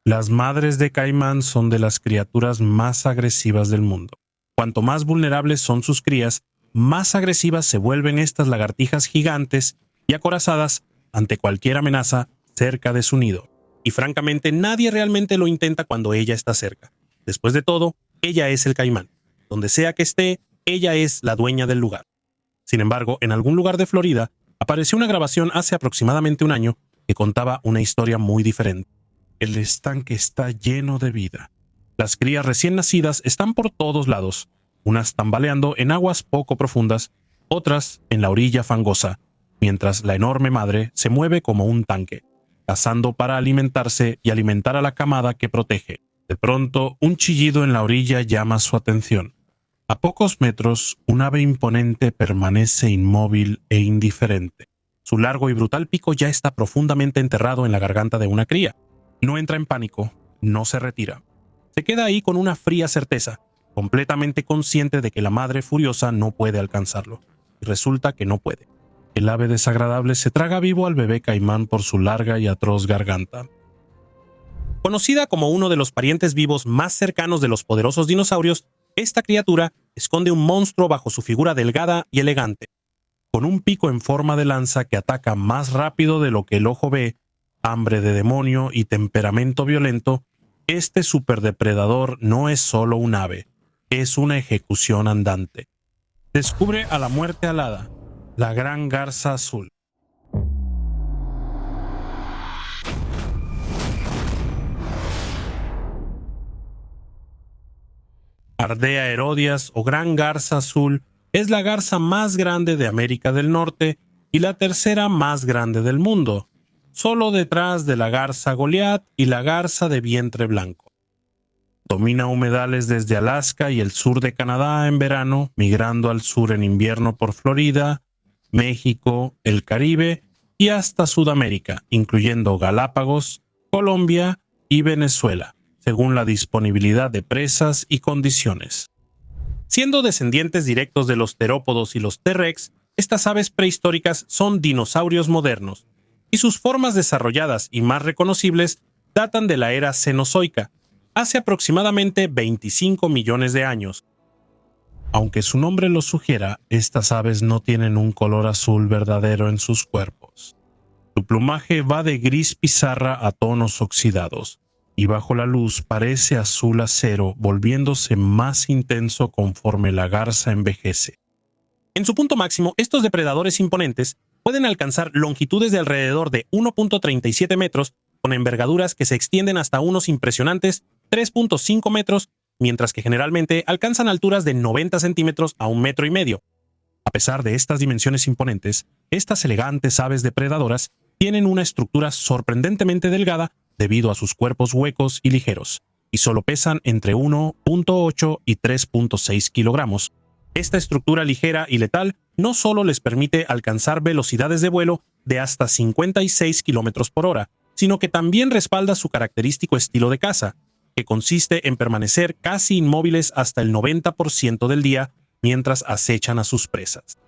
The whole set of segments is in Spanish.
Las madres de caimán son de las criaturas más agresivas del mundo. Cuanto más vulnerables son sus crías, más agresivas se vuelven estas lagartijas gigantes y acorazadas ante cualquier amenaza cerca de su nido. Y francamente, nadie realmente lo intenta cuando ella está cerca. Después de todo, ella es el caimán. Donde sea que esté, ella es la dueña del lugar. Sin embargo, en algún lugar de Florida, apareció una grabación hace aproximadamente un año que contaba una historia muy diferente. El estanque está lleno de vida. Las crías recién nacidas están por todos lados, unas tambaleando en aguas poco profundas, otras en la orilla fangosa, mientras la enorme madre se mueve como un tanque, cazando para alimentarse y alimentar a la camada que protege. De pronto, un chillido en la orilla llama su atención. A pocos metros, un ave imponente permanece inmóvil e indiferente. Su largo y brutal pico ya está profundamente enterrado en la garganta de una cría. No entra en pánico, no se retira. Se queda ahí con una fría certeza, completamente consciente de que la madre furiosa no puede alcanzarlo. Y resulta que no puede. El ave desagradable se traga vivo al bebé caimán por su larga y atroz garganta. Conocida como uno de los parientes vivos más cercanos de los poderosos dinosaurios, esta criatura esconde un monstruo bajo su figura delgada y elegante. Con un pico en forma de lanza que ataca más rápido de lo que el ojo ve, hambre de demonio y temperamento violento, este superdepredador no es solo un ave, es una ejecución andante. Descubre a la muerte alada, la gran garza azul. Ardea herodias o gran garza azul es la garza más grande de América del Norte y la tercera más grande del mundo, solo detrás de la garza Goliat y la garza de vientre blanco. Domina humedales desde Alaska y el sur de Canadá en verano, migrando al sur en invierno por Florida, México, el Caribe y hasta Sudamérica, incluyendo Galápagos, Colombia y Venezuela, según la disponibilidad de presas y condiciones. Siendo descendientes directos de los terópodos y los T-Rex, estas aves prehistóricas son dinosaurios modernos, y sus formas desarrolladas y más reconocibles datan de la era Cenozoica, hace aproximadamente 25 millones de años. Aunque su nombre lo sugiera, estas aves no tienen un color azul verdadero en sus cuerpos. Su plumaje va de gris pizarra a tonos oxidados, y bajo la luz parece azul acero, volviéndose más intenso conforme la garza envejece. En su punto máximo, estos depredadores imponentes pueden alcanzar longitudes de alrededor de 1.37 metros, con envergaduras que se extienden hasta unos impresionantes 3.5 metros, mientras que generalmente alcanzan alturas de 90 centímetros a 1,5 metros. A pesar de estas dimensiones imponentes, estas elegantes aves depredadoras tienen una estructura sorprendentemente delgada debido a sus cuerpos huecos y ligeros, y solo pesan entre 1.8 y 3.6 kilogramos. Esta estructura ligera y letal no solo les permite alcanzar velocidades de vuelo de hasta 56 kilómetros por hora, sino que también respalda su característico estilo de caza, que consiste en permanecer casi inmóviles hasta el 90% del día mientras acechan a sus presas.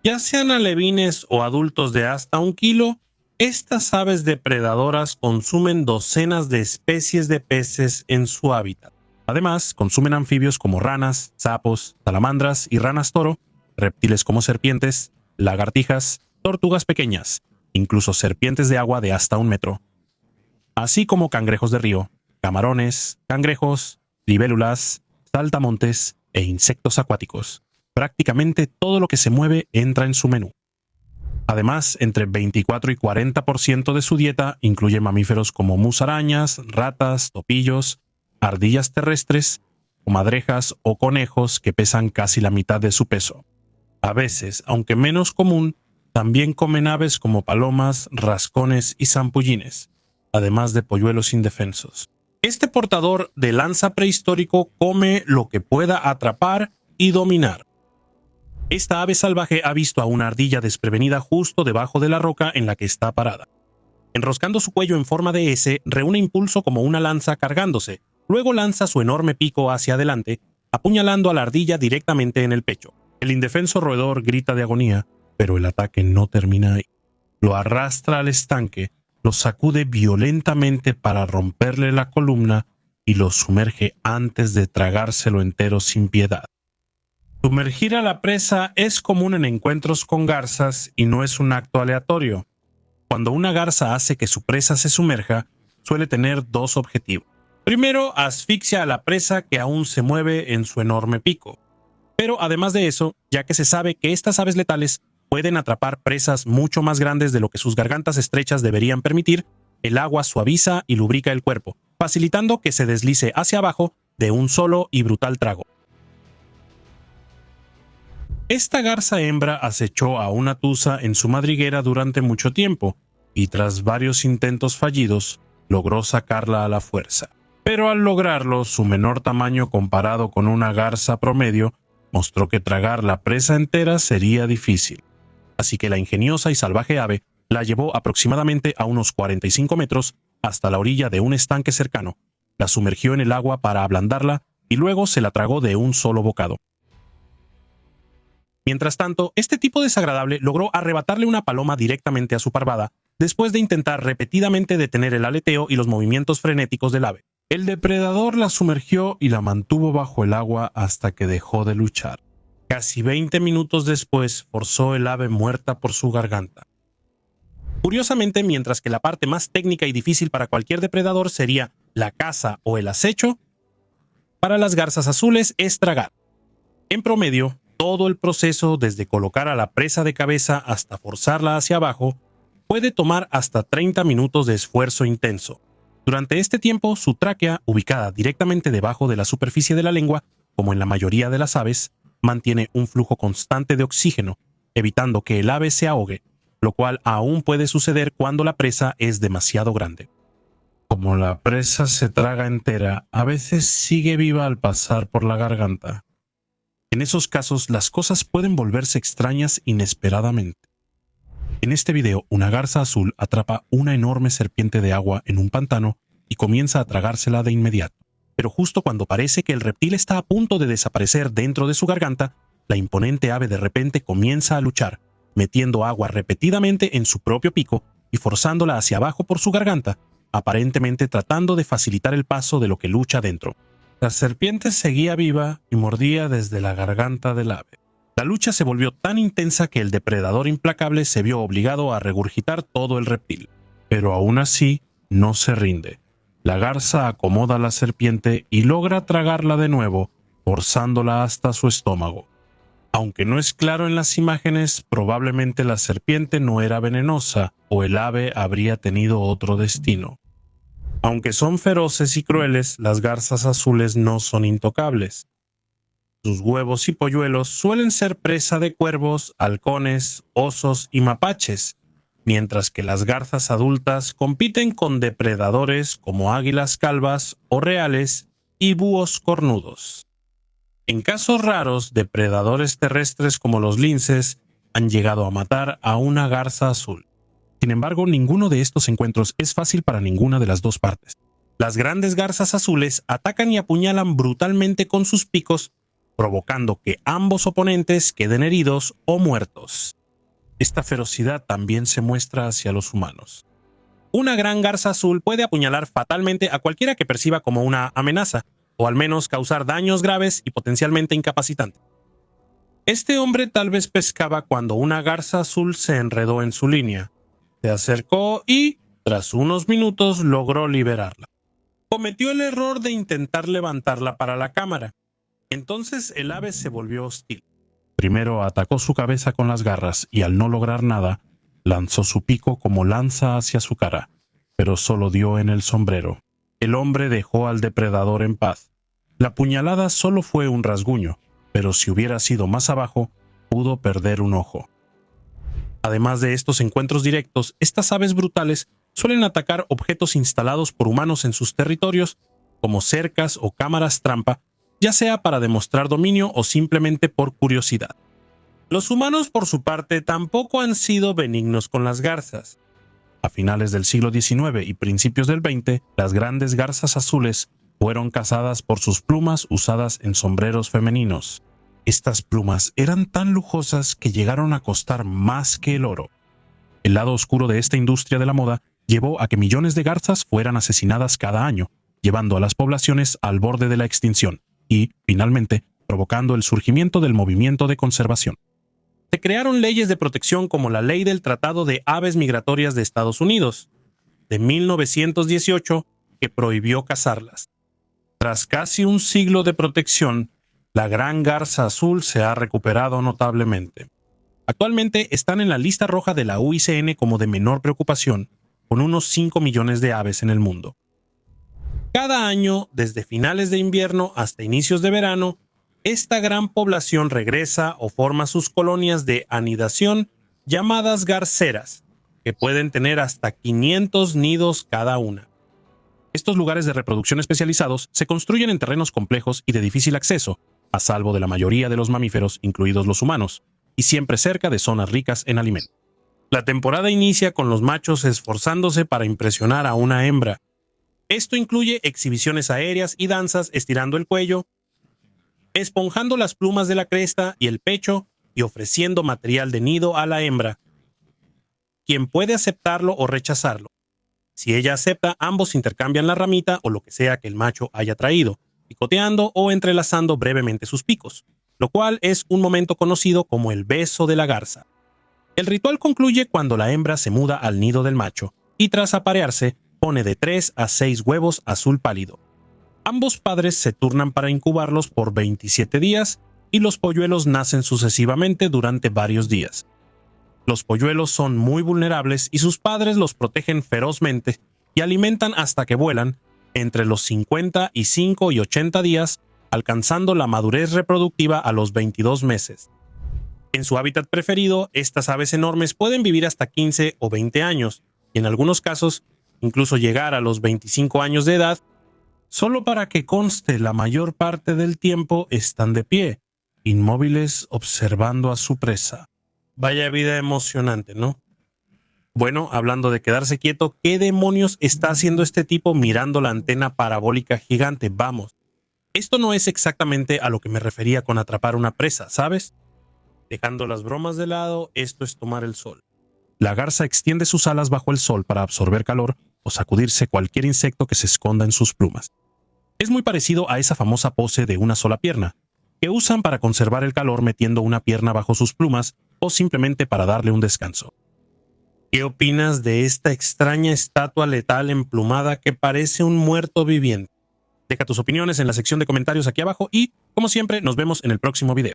Ya sean alevines o adultos de hasta 1 kilo, estas aves depredadoras consumen docenas de especies de peces en su hábitat. Además, consumen anfibios como ranas, sapos, salamandras y ranas toro, reptiles como serpientes, lagartijas, tortugas pequeñas, incluso serpientes de agua de hasta 1 metro, así como cangrejos de río, camarones, cangrejos, libélulas, saltamontes e insectos acuáticos. Prácticamente todo lo que se mueve entra en su menú. Además, entre 24 y 40% de su dieta incluye mamíferos como musarañas, ratas, topillos, ardillas terrestres, comadrejas o conejos que pesan casi la mitad de su peso. A veces, aunque menos común, también comen aves como palomas, rascones y zampullines, además de polluelos indefensos. Este portador de lanza prehistórico come lo que pueda atrapar y dominar. Esta ave salvaje ha visto a una ardilla desprevenida justo debajo de la roca en la que está parada. Enroscando su cuello en forma de S, reúne impulso como una lanza cargándose, luego lanza su enorme pico hacia adelante, apuñalando a la ardilla directamente en el pecho. El indefenso roedor grita de agonía, pero el ataque no termina ahí. Lo arrastra al estanque, lo sacude violentamente para romperle la columna y lo sumerge antes de tragárselo entero sin piedad. Sumergir a la presa es común en encuentros con garzas y no es un acto aleatorio. Cuando una garza hace que su presa se sumerja, suele tener dos objetivos. Primero, asfixia a la presa que aún se mueve en su enorme pico. Pero además de eso, ya que se sabe que estas aves letales pueden atrapar presas mucho más grandes de lo que sus gargantas estrechas deberían permitir, el agua suaviza y lubrica el cuerpo, facilitando que se deslice hacia abajo de un solo y brutal trago. Esta garza hembra acechó a una tusa en su madriguera durante mucho tiempo y tras varios intentos fallidos, logró sacarla a la fuerza. Pero al lograrlo, su menor tamaño comparado con una garza promedio mostró que tragar la presa entera sería difícil. Así que la ingeniosa y salvaje ave la llevó aproximadamente a unos 45 metros hasta la orilla de un estanque cercano, la sumergió en el agua para ablandarla y luego se la tragó de un solo bocado. Mientras tanto, este tipo desagradable logró arrebatarle una paloma directamente a su parvada, después de intentar repetidamente detener el aleteo y los movimientos frenéticos del ave. El depredador la sumergió y la mantuvo bajo el agua hasta que dejó de luchar. Casi 20 minutos después, forzó el ave muerta por su garganta. Curiosamente, mientras que la parte más técnica y difícil para cualquier depredador sería la caza o el acecho, para las garzas azules es tragar. En promedio, todo el proceso, desde colocar a la presa de cabeza hasta forzarla hacia abajo, puede tomar hasta 30 minutos de esfuerzo intenso. Durante este tiempo, su tráquea, ubicada directamente debajo de la superficie de la lengua, como en la mayoría de las aves, mantiene un flujo constante de oxígeno, evitando que el ave se ahogue, lo cual aún puede suceder cuando la presa es demasiado grande. Como la presa se traga entera, a veces sigue viva al pasar por la garganta. En esos casos, las cosas pueden volverse extrañas inesperadamente. En este video, una garza azul atrapa una enorme serpiente de agua en un pantano y comienza a tragársela de inmediato. Pero justo cuando parece que el reptil está a punto de desaparecer dentro de su garganta, la imponente ave de repente comienza a luchar, metiendo agua repetidamente en su propio pico y forzándola hacia abajo por su garganta, aparentemente tratando de facilitar el paso de lo que lucha dentro. La serpiente seguía viva y mordía desde la garganta del ave. La lucha se volvió tan intensa que el depredador implacable se vio obligado a regurgitar todo el reptil. Pero aún así, no se rinde. La garza acomoda a la serpiente y logra tragarla de nuevo, forzándola hasta su estómago. Aunque no es claro en las imágenes, probablemente la serpiente no era venenosa o el ave habría tenido otro destino. Aunque son feroces y crueles, las garzas azules no son intocables. Sus huevos y polluelos suelen ser presa de cuervos, halcones, osos y mapaches, mientras que las garzas adultas compiten con depredadores como águilas calvas o reales y búhos cornudos. En casos raros, depredadores terrestres como los linces han llegado a matar a una garza azul. Sin embargo, ninguno de estos encuentros es fácil para ninguna de las dos partes. Las grandes garzas azules atacan y apuñalan brutalmente con sus picos, provocando que ambos oponentes queden heridos o muertos. Esta ferocidad también se muestra hacia los humanos. Una gran garza azul puede apuñalar fatalmente a cualquiera que perciba como una amenaza, o al menos causar daños graves y potencialmente incapacitantes. Este hombre tal vez pescaba cuando una garza azul se enredó en su línea. Se acercó y, tras unos minutos, logró liberarla. Cometió el error de intentar levantarla para la cámara. Entonces el ave se volvió hostil. Primero atacó su cabeza con las garras y al no lograr nada, lanzó su pico como lanza hacia su cara, pero solo dio en el sombrero. El hombre dejó al depredador en paz. La puñalada solo fue un rasguño, pero si hubiera sido más abajo, pudo perder un ojo. Además de estos encuentros directos, estas aves brutales suelen atacar objetos instalados por humanos en sus territorios, como cercas o cámaras trampa, ya sea para demostrar dominio o simplemente por curiosidad. Los humanos, por su parte, tampoco han sido benignos con las garzas. A finales del siglo XIX y principios del XX, las grandes garzas azules fueron cazadas por sus plumas usadas en sombreros femeninos. Estas plumas eran tan lujosas que llegaron a costar más que el oro. El lado oscuro de esta industria de la moda llevó a que millones de garzas fueran asesinadas cada año, llevando a las poblaciones al borde de la extinción y, finalmente, provocando el surgimiento del movimiento de conservación. Se crearon leyes de protección como la Ley del Tratado de Aves Migratorias de Estados Unidos, de 1918, que prohibió cazarlas. Tras casi un siglo de protección, la gran garza azul se ha recuperado notablemente. Actualmente están en la lista roja de la UICN como de menor preocupación, con unos 5 millones de aves en el mundo. Cada año, desde finales de invierno hasta inicios de verano, esta gran población regresa o forma sus colonias de anidación llamadas garceras, que pueden tener hasta 500 nidos cada una. Estos lugares de reproducción especializados se construyen en terrenos complejos y de difícil acceso, a salvo de la mayoría de los mamíferos, incluidos los humanos, y siempre cerca de zonas ricas en alimento. La temporada inicia con los machos esforzándose para impresionar a una hembra. Esto incluye exhibiciones aéreas y danzas estirando el cuello, esponjando las plumas de la cresta y el pecho y ofreciendo material de nido a la hembra, quien puede aceptarlo o rechazarlo. Si ella acepta, ambos intercambian la ramita o lo que sea que el macho haya traído, picoteando o entrelazando brevemente sus picos, lo cual es un momento conocido como el beso de la garza. El ritual concluye cuando la hembra se muda al nido del macho y tras aparearse pone de 3 a 6 huevos azul pálido. Ambos padres se turnan para incubarlos por 27 días y los polluelos nacen sucesivamente durante varios días. Los polluelos son muy vulnerables y sus padres los protegen ferozmente y alimentan hasta que vuelan entre los 55 y 80 días, alcanzando la madurez reproductiva a los 22 meses. En su hábitat preferido, estas aves enormes pueden vivir hasta 15 o 20 años y en algunos casos incluso llegar a los 25 años de edad. Solo para que conste, la mayor parte del tiempo están de pie, inmóviles observando a su presa. Vaya vida emocionante, ¿no? Bueno, hablando de quedarse quieto, ¿qué demonios está haciendo este tipo mirando la antena parabólica gigante? Vamos, esto no es exactamente a lo que me refería con atrapar una presa, ¿sabes? Dejando las bromas de lado, esto es tomar el sol. La garza extiende sus alas bajo el sol para absorber calor o sacudirse cualquier insecto que se esconda en sus plumas. Es muy parecido a esa famosa pose de una sola pierna, que usan para conservar el calor metiendo una pierna bajo sus plumas o simplemente para darle un descanso. ¿Qué opinas de esta extraña estatua letal emplumada que parece un muerto viviente? Deja tus opiniones en la sección de comentarios aquí abajo y, como siempre, nos vemos en el próximo video.